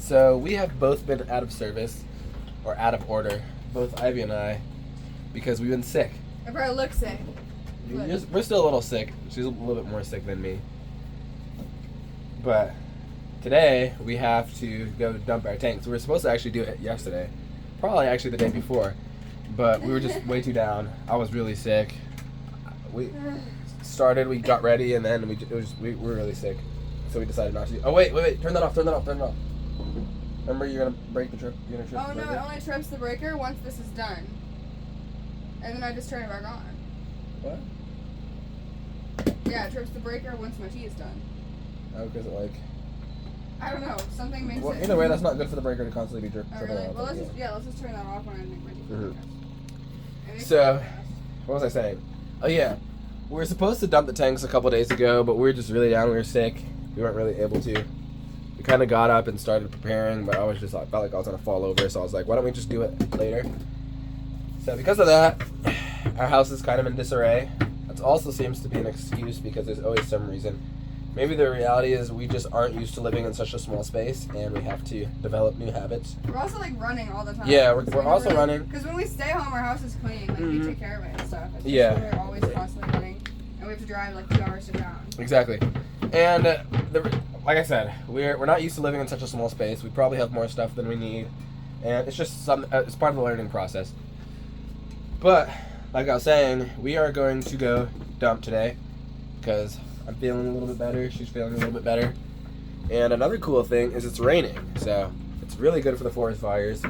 So we have both been out of service, or out of order, both Ivy and I, because we've been sick. I probably look sick. We're still a little sick. She's a little bit more sick than me. But today we have to go dump our tanks. We were supposed to actually do it yesterday, probably actually the day before, but we were just way too down. I was really sick. We got ready, and then we were really sick, so we decided not to do. Oh wait, turn that off. Remember, you're gonna break the trip. You're gonna trip. Oh no, it only trips the breaker once this is done, and then I just turn it back on. What? Yeah, it trips the breaker once my tea is done. Oh, because it like. I don't know. Something makes it. Either way, that's not good for the breaker to constantly be Oh, tripping really? out. Well, let's just turn that off when I make my tea. Mm-hmm. So, what was I saying? Oh yeah, we were supposed to dump the tanks a couple days ago, but we were just really down. We were sick. We weren't really able to. We kind of got up and started preparing, but I felt like I was gonna fall over. So I was like, why don't we just do it later? So because of that, our house is kind of in disarray. That also seems to be an excuse because there's always some reason. Maybe the reality is we just aren't used to living in such a small space, and we have to develop new habits. We're also like running all the time. Yeah, we're also running. Because when we stay home, our house is clean. Like we take care of it and stuff. It's just we're always constantly running, and we have to drive like 2 hours to town. Exactly, and like I said, we're not used to living in such a small space. We probably have more stuff than we need, and it's just it's part of the learning process. But like I was saying, we are going to go dump today because I'm feeling a little bit better. She's feeling a little bit better. And another cool thing is it's raining. So it's really good for the forest fires.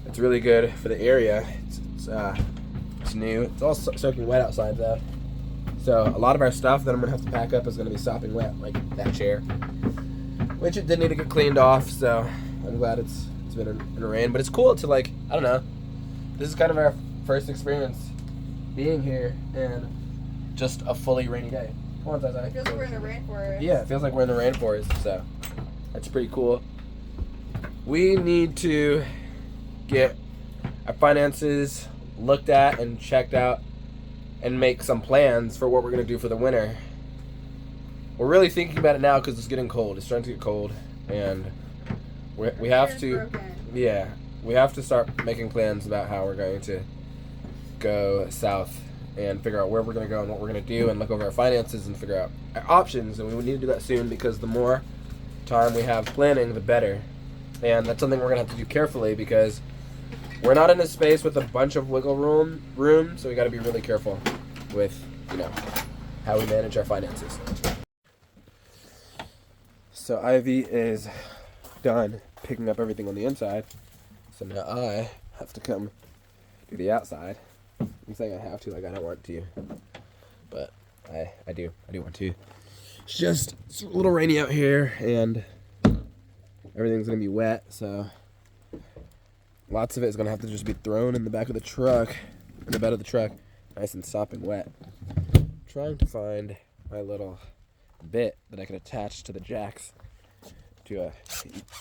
It's really good for the area. It's new. It's all soaking wet outside though. So a lot of our stuff that I'm going to have to pack up is going to be sopping wet, like that chair. Which it did need to get cleaned off, so I'm glad it's been in the rain. But it's cool to I don't know. This is kind of our first experience being here and just a fully rainy day. Come on, Zazai. It feels like we're in the rainforest. Yeah, it feels like we're in the rainforest, so that's pretty cool. We need to get our finances looked at and checked out and make some plans for what we're going to do for the winter. We're really thinking about it now because it's getting cold. It's starting to get cold, and we have to, yeah, we have to start making plans about how we're going to go south and figure out where we're going to go and what we're going to do and look over our finances and figure out our options. And we need to do that soon because the more time we have planning, the better. And that's something we're going to have to do carefully because we're not in a space with a bunch of wiggle room, so we got to be really careful with, how we manage our finances. So Ivy is done picking up everything on the inside, so now I have to come do the outside. I'm saying I have to, I don't want to, but I do want to. It's a little rainy out here, and everything's gonna be wet, so lots of it is gonna have to just be thrown in the back of the truck, in the bed of the truck, nice and sopping wet. I'm trying to find my little bit that I can attach to the jacks to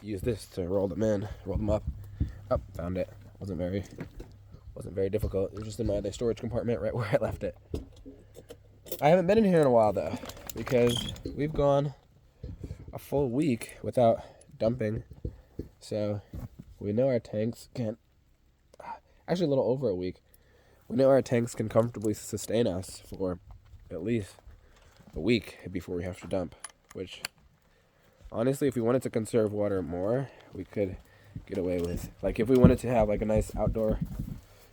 use this to roll them up. Oh, found it. Wasn't very difficult. It was just in my storage compartment right where I left it. I haven't been in here in a while though, because we've gone a full week without dumping. So we know our tanks can, actually a little over a week. We know our tanks can comfortably sustain us for at least a week before we have to dump, which honestly, if we wanted to conserve water more, we could get away with. Like if we wanted to have a nice outdoor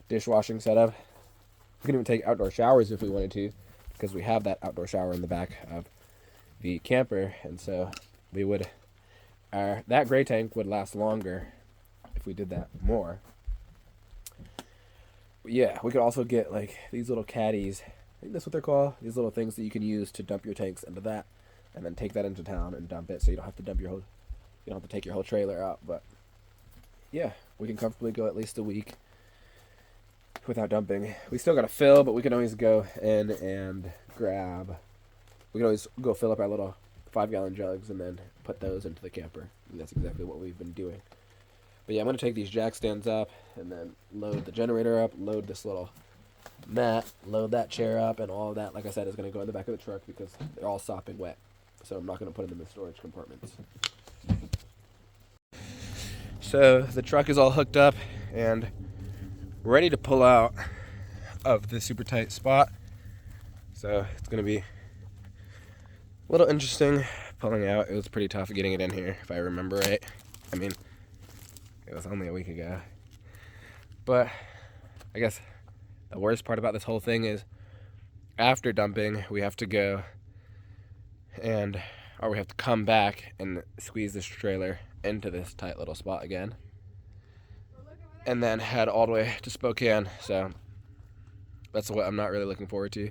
dishwashing setup, we could even take outdoor showers if we wanted to, because we have that outdoor shower in the back of the camper, and so we would, that gray tank would last longer if we did that more. But yeah, we could also get these little caddies. I think that's what they're called. These little things that you can use to dump your tanks into that, and then take that into town and dump it, so you don't have to take your whole trailer out. But yeah, we can comfortably go at least a week without dumping. We still gotta fill, but we can always go in and we can always go fill up our little 5-gallon jugs and then put those into the camper. And that's exactly what we've been doing. But yeah, I'm gonna take these jack stands up and then load the generator up, load this little mat, load that chair up, and all of that, like I said, is gonna go in the back of the truck because they're all sopping wet. So I'm not gonna put them in the storage compartments. So the truck is all hooked up and ready to pull out of the super tight spot. So it's gonna be a little interesting pulling out. It was pretty tough getting it in here, if I remember right. I mean, it was only a week ago. But I guess the worst part about this whole thing is after dumping, we have to go or we have to come back and squeeze this trailer into this tight little spot again. And then head all the way to Spokane. So that's what I'm not really looking forward to.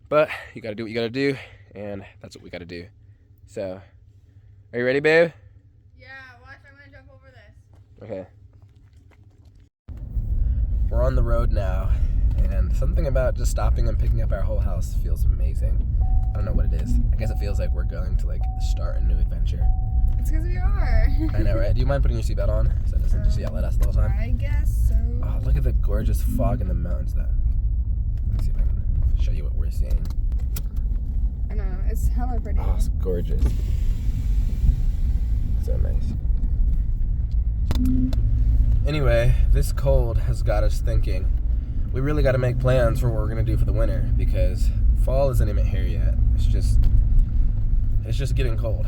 But you gotta do what you gotta do, and that's what we gotta do. So, are you ready, babe? Yeah, watch, I'm gonna jump over this. Okay. We're on the road now, and something about just stopping and picking up our whole house feels amazing. I don't know what it is. I guess it feels like we're going to start a new adventure. It's because we are. I know, right? Do you mind putting your seatbelt on so it doesn't just yell at us the whole time? I guess so. Oh, look at the gorgeous fog in the mountains, though. Let's see if I can show you what we're seeing. I know, it's hella pretty. Oh, it's gorgeous. So nice. Anyway, this cold has got us thinking we really got to make plans for what we're going to do for the winter, because fall isn't even here yet. It's just getting cold.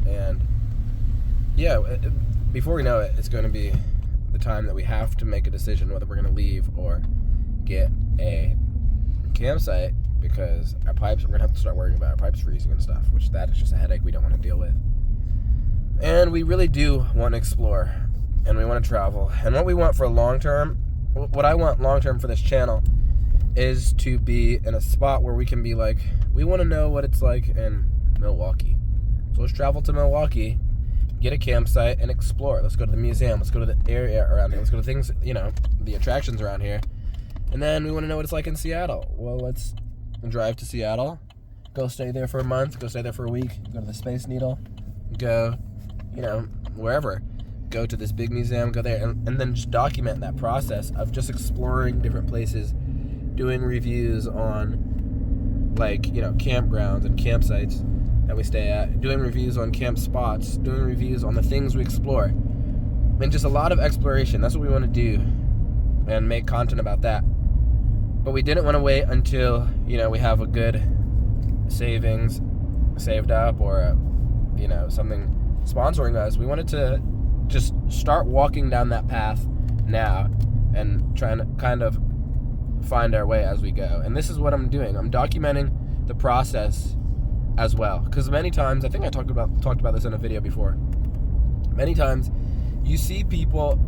And yeah, before we know it, it's going to be the time that we have to make a decision whether we're going to leave or get a campsite, because our pipes, we're going to have to start worrying about our pipes freezing and stuff, which that is just a headache we don't want to deal with. And we really do want to explore, and we want to travel. And what we want for long term, what I want long term for this channel, is to be in a spot where we can be like, we want to know what it's like in Milwaukee. So let's travel to Milwaukee, get a campsite, and explore. Let's go to the museum. Let's go to the area around here. Let's go to things, the attractions around here. And then we want to know what it's like in Seattle. Well, let's drive to Seattle, go stay there for a month, go stay there for a week, go to the Space Needle, go, wherever. Go to this big museum, go there, and then just document that process of just exploring different places, doing reviews on, campgrounds and campsites that we stay at, doing reviews on camp spots, doing reviews on the things we explore, and just a lot of exploration. That's what we want to do, and make content about that. But we didn't want to wait until, we have a good savings saved up, or, something sponsoring us. We wanted to just start walking down that path now and trying to kind of find our way as we go. And this is what I'm doing. I'm documenting the process as well, because many times, I think I talked about this in a video before, many times you see people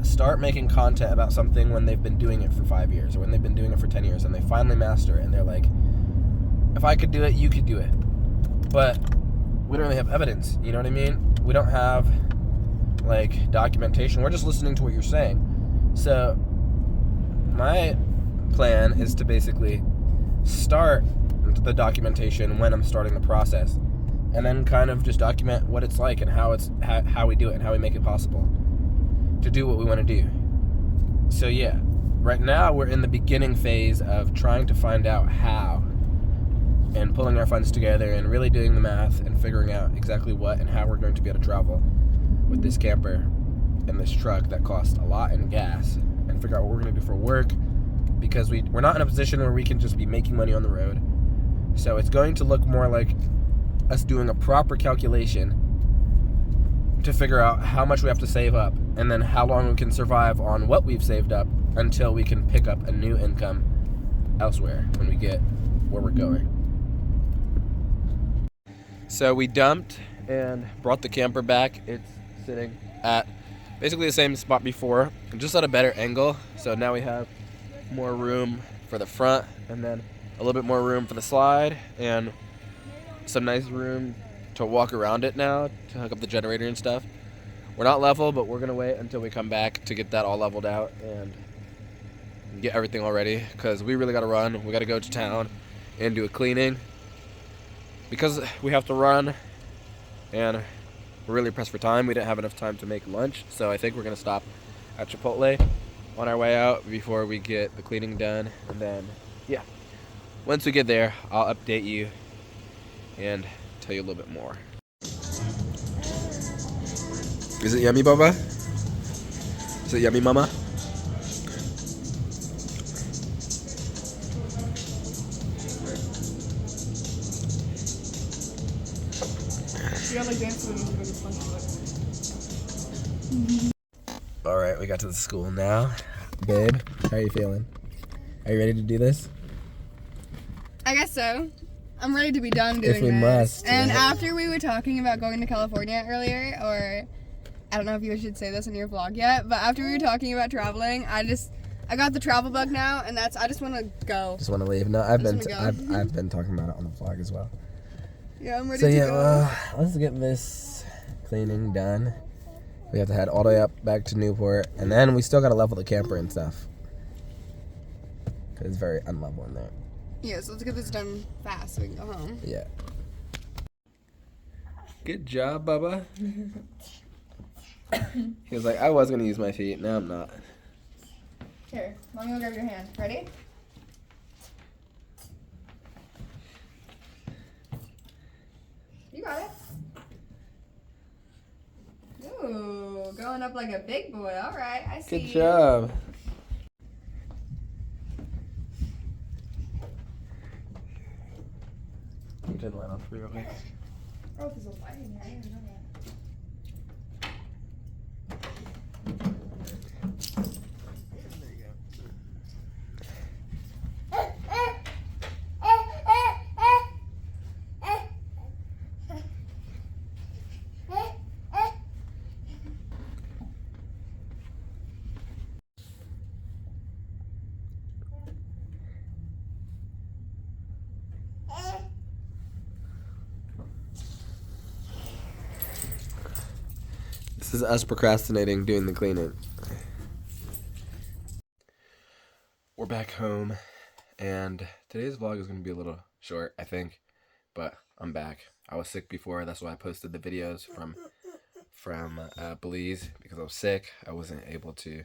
start making content about something when they've been doing it for 5 years, or when they've been doing it for 10 years, and they finally master it, and they're like, if I could do it, you could do it. But we don't really have evidence, you know what I mean? We don't have documentation. We're just listening to what you're saying. So my plan is to basically start the documentation when I'm starting the process, and then kind of just document what it's like and how we do it and how we make it possible to do what we want to do. So yeah, right now we're in the beginning phase of trying to find out how, and pulling our funds together and really doing the math and figuring out exactly what and how we're going to be able to travel with this camper and this truck that costs a lot in gas, and figure out what we're going to do for work, because we're not in a position where we can just be making money on the road. So it's going to look more like us doing a proper calculation to figure out how much we have to save up, and then how long we can survive on what we've saved up until we can pick up a new income elsewhere when we get where we're going. So we dumped and brought the camper back. It's sitting at basically the same spot before, just at a better angle. So now we have more room for the front, and then a little bit more room for the slide, and some nice room to walk around it now to hook up the generator and stuff. We're not level, but we're gonna wait until we come back to get that all leveled out and get everything all ready, because we really gotta run. We gotta go to town and do a cleaning, because we have to run, and we're really pressed for time. We didn't have enough time to make lunch, so I think we're gonna stop at Chipotle on our way out before we get the cleaning done. And then, yeah, once we get there, I'll update you and tell you a little bit more. Is it yummy, Bubba? Is it yummy, Mama? Alright, we got to the school now. Babe, how are you feeling? Are you ready to do this? I guess so. I'm ready to be done doing If we this. must. And yeah. after we were talking about going to California earlier, or I don't know if you should say this in your vlog yet, but after we were talking about traveling, I got the travel bug now, and I just want to go. Just want to leave. No, I've been talking about it on the vlog as well. Yeah, I'm ready So to yeah, go. well, let's get this cleaning done. We have to head all the way up back to Newport, and then we still got to level the camper and stuff. Cause it's very unlevel in there. Yeah, so let's get this done fast so we can go home. Yeah. Good job, Bubba. He was like, I was gonna use my feet. Now I'm not. Here, Mommy will grab your hand. Ready? You got it. Ooh, going up like a big boy. All right, I see. Good job. You turn the light off for me real quick. Oh, there's a light in here. I didn't know that. This is us procrastinating doing the cleaning. We're back home, and today's vlog is going to be a little short, I think, but I'm back. I was sick before, that's why I posted the videos from Belize, because I was sick. I wasn't able to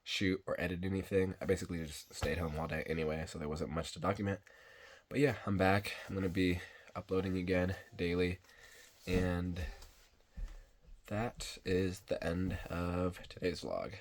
shoot or edit anything. I basically just stayed home all day anyway, so there wasn't much to document. But yeah, I'm back. I'm going to be uploading again daily, and that is the end of today's vlog.